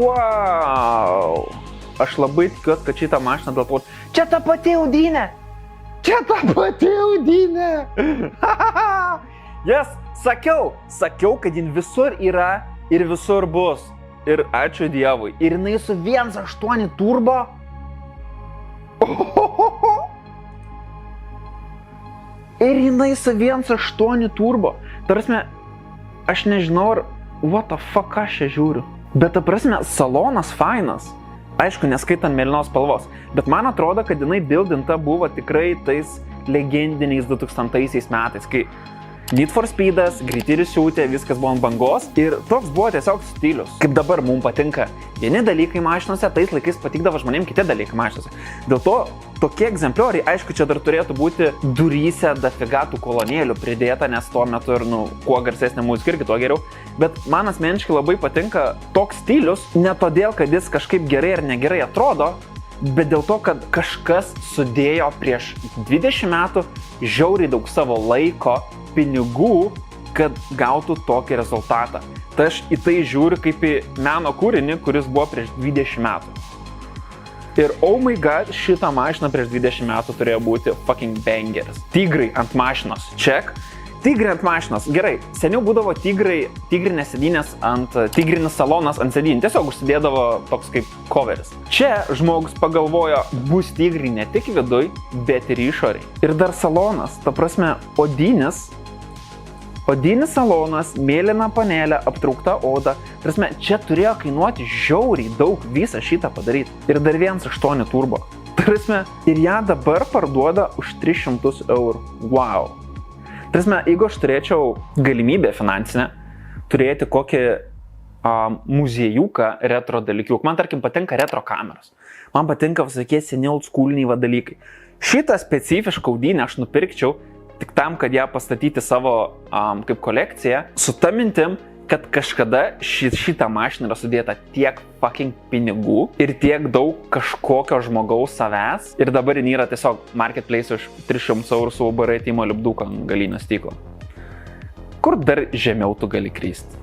Wow. Aš labai tikiuosi, kad šitą mašiną dėl to... Čia ta pati Audinė! Čia ta pati Audinė! Jas, sakiau, kad jin visur yra ir visur bus. Ir ačiū Dievui. Ir jinai su 1.8 turbo. Ir jinai su 1.8 turbo. Tarasme, aš nežinau, ar... What the fuck aš čia žiūriu. Bet ta prasme, salonas fainas. Aišku, neskaitant mėlynos spalvos. Bet man atrodo, kad jinai bildinta buvo tikrai tais legendiniais 2000 metais, kai Need for Speedas, Greitieji siūtė, viskas buvo ant bangos ir toks buvo tiesiog stilius. Kaip dabar mums patinka vieni dalykai mašinose, tais laikais patikdavo žmonėms kiti dalykai mašinose. Dėl to tokie egzemplioriai, aišku, čia dar turėtų būti duryse dafiga tų kolonėlių pridėta, nes tuo metu ir, kuo garsesnė muzika irgi tuo geriau. Bet man asmeniškai labai patinka toks stilius, ne todėl, kad jis kažkaip gerai ar negerai atrodo, bet dėl to, kad kažkas sudėjo prieš 20 metų žiauriai daug savo laiko, pinigų, kad gautų tokį rezultatą. Tai aš į tai žiūriu kaip į meno kūrinį, kuris buvo prieš 20 metų. Ir oh my god, šitą mašiną prieš 20 metų turėjo būti fucking bangeris. Tigrai ant mašinos. Check. Tigrai ant mašinos. Gerai, seniau būdavo tigrinės sėdynės tigrinis salonas ant sėdynį. Tiesiog užsidėdavo toks kaip coveris. Čia žmogus pagalvojo, bus tigrai ne tik viduj, bet ir išoriai. Ir dar salonas, ta prasme, odinis salonas, mėlyna panelė, aptraukta oda. Prasme, čia turėjo kainuoti žiauriai daug visą šitą padaryti. Ir dar 1.8 turbo. Prasme, ir ją dabar parduoda už 300 eurų. Wow. Prasme, jeigu aš turėčiau galimybę finansinę turėti kokį muziejuką retro dalykių, man tarkim patinka retro kameros, man patinka visokie seni old schooliniai dalykai. Šitą specifišką Audinę aš nupirkčiau tik tam, kad ją pastatyti savo kaip kolekciją, su ta mintim, kad kažkada šitą mašiną yra sudėta tiek fucking pinigų ir tiek daug kažkokio žmogaus savęs ir dabar jin yra tiesiog marketplace už 300 eurų su Uber Eat'imo lipduką ant galinio stiklo. Kur dar žemiau tu gali kristi?